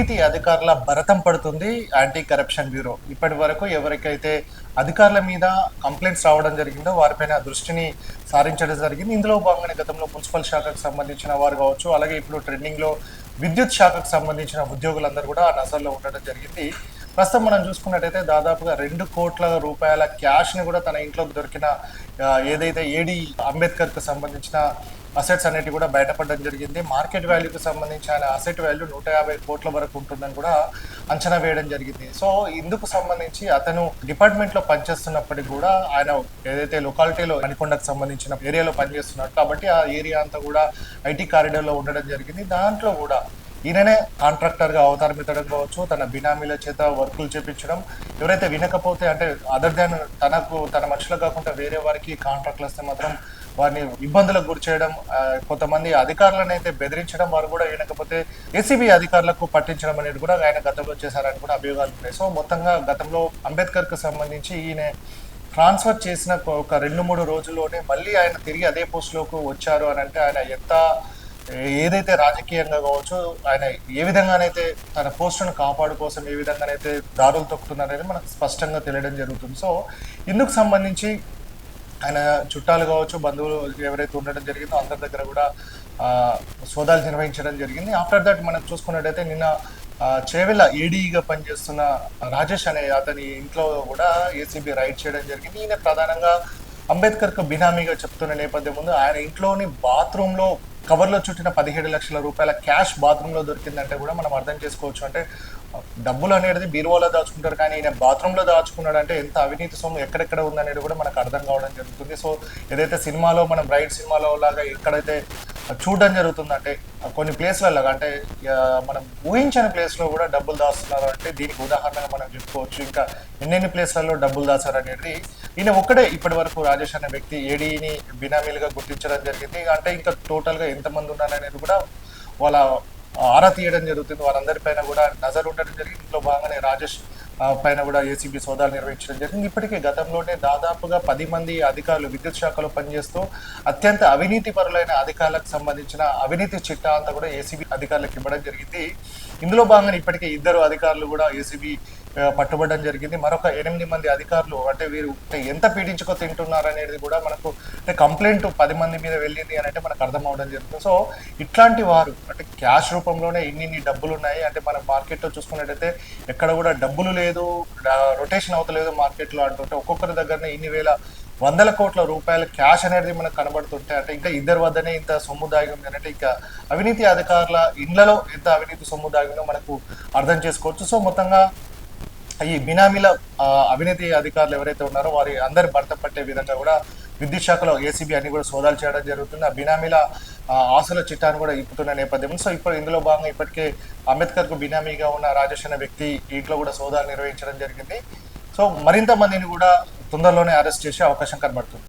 అవినీతి అధికారుల భరతం పడుతుంది యాంటీ కరప్షన్ బ్యూరో. ఇప్పటి వరకు ఎవరికైతే అధికారుల మీద కంప్లైంట్స్ రావడం జరిగిందో వారిపైన దృష్టిని సారించడం జరిగింది. ఇందులో భాగంగానే గతంలో మున్సిపల్ శాఖకు సంబంధించిన వారు కావచ్చు, అలాగే ఇప్పుడు ట్రెండింగ్లో విద్యుత్ శాఖకు సంబంధించిన ఉద్యోగులందరూ కూడా ఆ నజర్లో ఉండడం జరిగింది. ప్రస్తుతం మనం చూసుకున్నట్టయితే దాదాపుగా 2 కోట్ల రూపాయల క్యాష్ని కూడా తన ఇంట్లోకి దొరికిన ఏదైతే ఏడి అంబేద్కర్కు సంబంధించిన అసెట్స్ అనేవి కూడా బయటపడడం జరిగింది. మార్కెట్ వాల్యూకి సంబంధించి ఆయన అసెట్ వాల్యూ 150 కోట్ల వరకు ఉంటుందని కూడా అంచనా వేయడం జరిగింది. సో ఇందుకు సంబంధించి అతను డిపార్ట్మెంట్లో పనిచేస్తున్నప్పటికీ కూడా ఆయన ఏదైతే లొకాలిటీలో మణికొండకు సంబంధించిన ఏరియాలో పనిచేస్తున్నాడు కాబట్టి ఆ ఏరియా అంతా కూడా ఐటీ కారిడార్లో ఉండడం జరిగింది. దాంట్లో కూడా ఈయననే కాంట్రాక్టర్గా అవతారం ఎత్తడం కావచ్చు, తన బినామీల చేత వర్కులు చేపించడం, ఎవరైతే వినకపోతే అంటే అదర్ దాన్ తన మనుషులకు కాకుండా వేరే వారికి కాంట్రాక్ట్లు వస్తే మాత్రం వారిని ఇబ్బందులకు గురి చేయడం, కొంతమంది అధికారులను అయితే బెదిరించడం, వారు కూడా వినకపోతే ఏసీబీ అధికారులకు పట్టించడం అనేది కూడా ఆయన గతంలో చేశారని కూడా అభియోగాలు ఉన్నాయి. సో మొత్తంగా గతంలో అంబేద్కర్కు సంబంధించి ఈయన ట్రాన్స్ఫర్ చేసిన ఒక 2-3 రోజుల్లోనే మళ్ళీ ఆయన తిరిగి అదే పోస్టులోకి వచ్చారు అని అంటే ఆయన ఎంత ఏదైతే రాజకీయంగా కావచ్చు ఆయన ఏ విధంగానైతే తన పోస్టును కాపాడు కోసం ఏ విధంగానైతే దారులు తొక్కుతున్నారనేది మనకు స్పష్టంగా తెలియడం జరుగుతుంది. సో ఇందుకు సంబంధించి ఆయన చుట్టాలు కావచ్చు, బంధువులు ఎవరైతే ఉండడం జరిగిందో అందరి దగ్గర కూడా సోదాలు నిర్వహించడం జరిగింది. ఆఫ్టర్ దట్ మనం చూసుకున్నట్టయితే నిన్న చేవెళ్ళ ఏడీగా పనిచేస్తున్న రాజేష్ అనే అతని ఇంట్లో కూడా ఏసీబీ రైడ్ చేయడం జరిగింది. ఈయన ప్రధానంగా అంబేద్కర్కు బినామీగా చెప్తున్న నేపథ్యం ముందు ఆయన ఇంట్లోని బాత్రూంలో కవర్లో చుట్టిన 17 లక్షల రూపాయల క్యాష్ బాత్రూంలో దొరికిందంటే కూడా మనం అర్థం చేసుకోవచ్చు. అంటే డబ్బులు అనేది బీరువాలో దాచుకుంటారు, కానీ ఈయన బాత్రూంలో దాచుకున్నాడు అంటే ఎంత అవినీతి సొమ్ము ఎక్కడెక్కడ ఉందనేది కూడా మనకు అర్థం కావడం జరుగుతుంది. సో ఏదైతే సినిమాలో మనం రైడ్ సినిమాలో లాగా ఎక్కడైతే చూడడం జరుగుతుంది అంటే కొన్ని ప్లేస్లలో అంటే మనం ఊహించని ప్లేస్లో కూడా డబ్బులు దాస్తున్నారు అంటే దీనికి ఉదాహరణగా మనం చెప్పుకోవచ్చు. ఇంకా ఎన్నెన్ని ప్లేస్లలో డబ్బులు దాచారు అనేది ఈయన ఒక్కడే ఇప్పటి వరకు రాజేష్ అనే వ్యక్తి ఏడీని బినామీలుగా గుర్తించడం జరిగింది. అంటే ఇంకా టోటల్గా ఎంతమంది ఉన్నారనేది కూడా వాళ్ళ ఆరా తీయడం జరుగుతుంది. వారందరిపైన కూడా నజర్ ఉండడం జరిగింది. ఇంట్లో భాగంగానే రాజేష్ పైన కూడా ఏసీబీ సోదాలు నిర్వహించడం జరిగింది. ఇప్పటికే గతంలోనే దాదాపుగా 10 మంది అధికారులు విద్యుత్ శాఖలో పనిచేస్తూ అత్యంత అవినీతి పరులైన అధికారులకు సంబంధించిన అవినీతి చిట్టా అంతా కూడా ఏసీబీ అధికారులకు ఇవ్వడం జరిగింది. ఇందులో భాగంగా ఇప్పటికే 2 అధికారులు కూడా ఏసీబీ పట్టుబడడం జరిగింది. మరొక 8 మంది అధికారులు అంటే వీరు ఎంత పీడించుకో తింటున్నారు అనేది కూడా మనకు అంటే కంప్లైంట్ 10 మంది మీద వెళ్ళింది అని అంటే మనకు అర్థం అవడం జరుగుతుంది. సో ఇట్లాంటి వారు అంటే క్యాష్ రూపంలోనే ఇన్ని డబ్బులు ఉన్నాయి అంటే మనం మార్కెట్లో చూసుకున్నట్టయితే ఎక్కడ కూడా డబ్బులు లేదు, రొటేషన్ అవుతలేదు మార్కెట్లో అంటుంటే ఒక్కొక్కరి దగ్గరనే ఇన్ని వేల 100 కోట్ల రూపాయల క్యాష్ అనేది మనకు కనబడుతుంటే అంటే ఇంకా 2 వద్దనే ఇంత సొమ్ము దాగి ఉంది అంటే ఇంకా అవినీతి అధికారుల ఇండ్లలో ఎంత అవినీతి సొమ్ము దాగిందో మనకు అర్థం చేసుకోవచ్చు. సో మొత్తంగా ఈ బినామీల అవినీతి అధికారులు ఎవరైతే ఉన్నారో వారి అందరి భర్త పట్టే విధంగా కూడా విద్యుత్ శాఖలో ఏసీబీ అన్ని కూడా సోదాలు చేయడం జరుగుతుంది. ఆ బినామీల ఆశల చిట్టాను కూడా ఇప్పుతున్న నేపథ్యం. సో ఇప్పుడు ఇందులో భాగంగా ఇప్పటికే అంబేద్కర్కు బినామీగా ఉన్న రాజేష్ అనే వ్యక్తి ఇంట్లో కూడా సోదాలు నిర్వహించడం జరిగింది. సో మరింత మందిని కూడా తొందరలోనే అరెస్ట్ చేసే అవకాశం కనబడుతుంది.